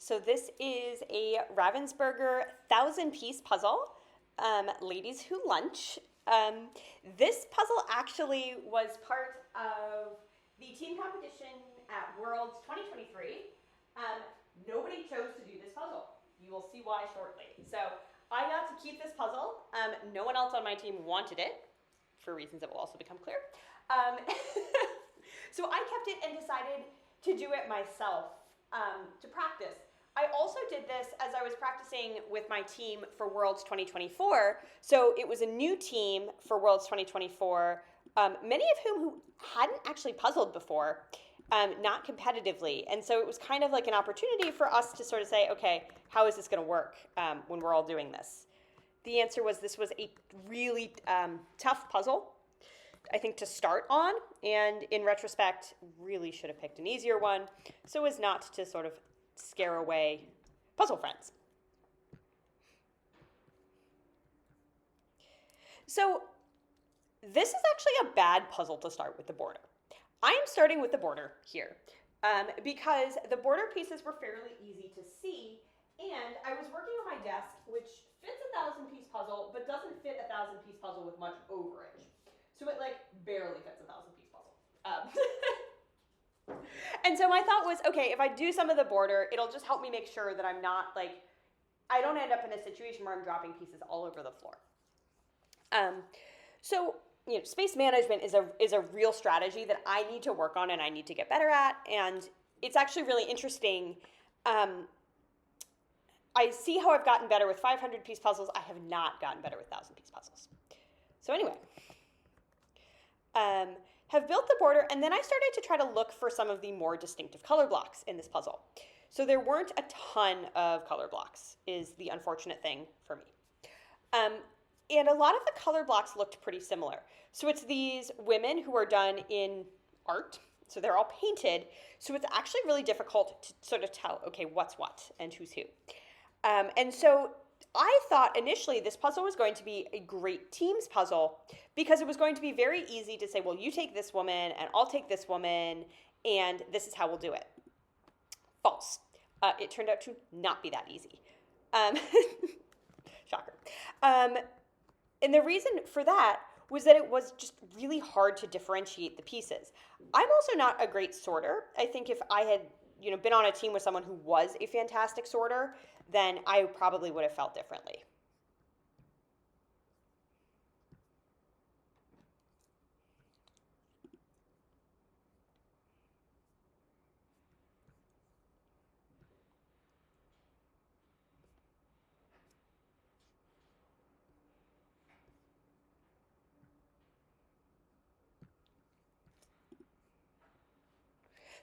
So this is a Ravensburger 1,000-piece puzzle, Ladies Who Lunch. This puzzle actually was part of the team competition at Worlds 2023. Nobody chose to do this puzzle. You will see why shortly. So I got to keep this puzzle. No one else on my team wanted it, for reasons that will also become clear. So I kept it and decided to do it myself to practice. I also did this as I was practicing with my team for Worlds 2024. So it was a new team for Worlds 2024, many of whom who hadn't actually puzzled before, not competitively. And so it was kind of like an opportunity for us to sort of say, okay, how is this going to work when we're all doing this? The answer was this was a really tough puzzle, I think, to start on. And in retrospect, really should have picked an easier one so as not to sort of scare away puzzle friends. So this is actually a bad puzzle to start with the border. I am starting with the border here because the border pieces were fairly easy to see, and I was working on my desk, which fits a 1,000-piece puzzle, but doesn't fit a 1,000-piece puzzle with much overage. So it like barely fits a 1,000-piece puzzle. And so my thought was, okay, if I do some of the border, it'll just help me make sure that I'm not like, I don't end up in a situation where I'm dropping pieces all over the floor. So, you know, space management is a real strategy that I need to work on and I need to get better at. And it's actually really interesting. I see how I've gotten better with 500-piece puzzles. I have not gotten better with 1,000-piece puzzles. So anyway, have built the border, and then I started to try to look for some of the more distinctive color blocks in this puzzle. So there weren't a ton of color blocks, is the unfortunate thing for me. And a lot of the color blocks looked pretty similar. So it's these women who are done in art, so they're all painted, so it's actually really difficult to sort of tell, okay, what's what and who's who. And so I thought initially this puzzle was going to be a great teams puzzle because it was going to be very easy to say, well, you take this woman and I'll take this woman and this is how we'll do it. False. It turned out to not be that easy. Shocker. And the reason for that was that it was just really hard to differentiate the pieces. I'm also not a great sorter. I think if I had, been on a team with someone who was a fantastic sorter, then I probably would have felt differently.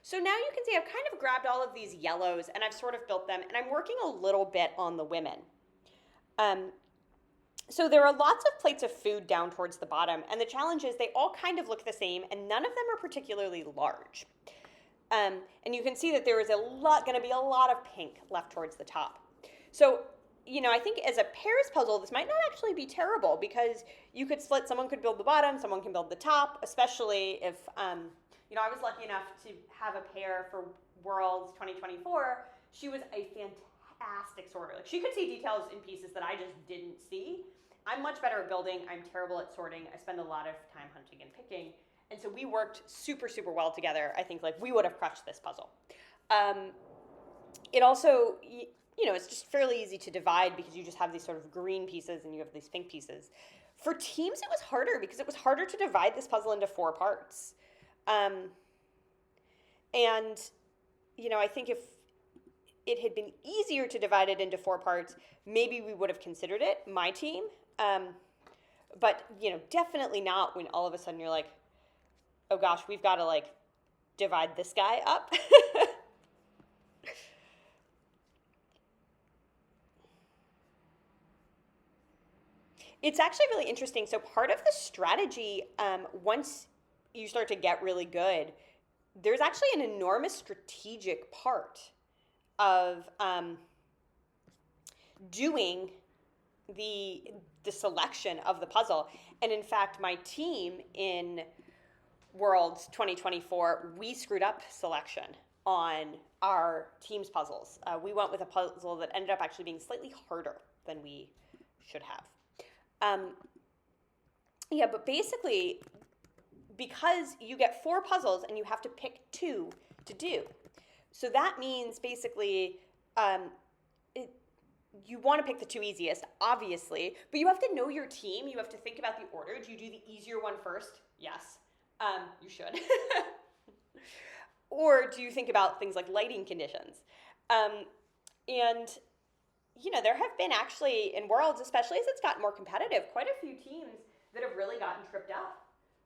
So now you can see I've kind of grabbed all of these yellows and I've sort of built them, and I'm working a little bit on the women. So there are lots of plates of food down towards the bottom, and the challenge is they all kind of look the same, and none of them are particularly large. And you can see that there is going to be a lot of pink left towards the top. So, I think as a pairs puzzle, this might not actually be terrible because you could split, someone could build the bottom, someone can build the top, especially if, I was lucky enough to have a pair for Worlds 2024. She was a fantastic sorter. Like, she could see details in pieces that I just didn't see. I'm much better at building. I'm terrible at sorting. I spend a lot of time hunting and picking. And so we worked super, super well together. I think we would have crushed this puzzle. It also, it's just fairly easy to divide because you just have these sort of green pieces and you have these pink pieces. For teams, it was harder because it was harder to divide this puzzle into 4 parts. I think if it had been easier to divide it into 4 parts, maybe we would have considered it, my team. But, definitely not when all of a sudden you're like, oh gosh, we've got to divide this guy up. It's actually really interesting. So part of the strategy, once you start to get really good, there's actually an enormous strategic part of doing the selection of the puzzle. And in fact, my team in Worlds 2024, we screwed up selection on our team's puzzles. We went with a puzzle that ended up actually being slightly harder than we should have. Yeah, but basically, because you get 4 puzzles and you have to pick 2 to do. So that means basically you want to pick the 2 easiest, obviously, but you have to know your team. You have to think about the order. Do you do the easier one first? Yes, you should. Or do you think about things like lighting conditions? And there have been actually in Worlds, especially as it's gotten more competitive, quite a few teams that have really gotten tripped up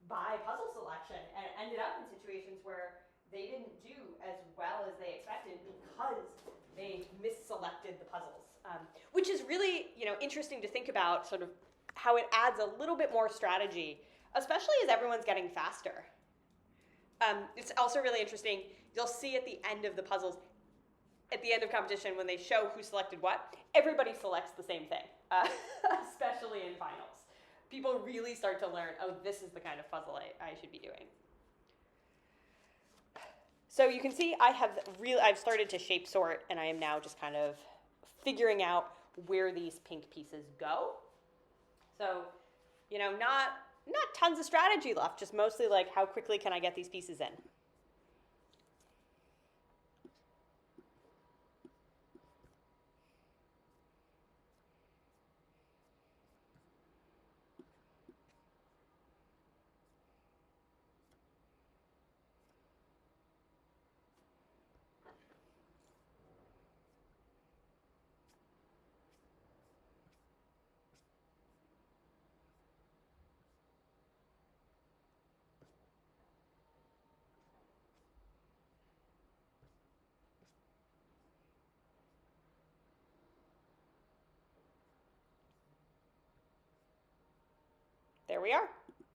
by puzzle selection and ended up in situations where they didn't do as well as they expected because they misselected the puzzles, which is really interesting to think about, sort of how it adds a little bit more strategy, especially as everyone's getting faster. It's also really interesting. You'll see at the end of the puzzles, at the end of competition, when they show who selected what, everybody selects the same thing, especially in finals. People really start to learn, oh, this is the kind of puzzle I should be doing. So you can see I've started to shape sort, and I am now just kind of figuring out where these pink pieces go. So, not tons of strategy left, just mostly like how quickly can I get these pieces in. There we are.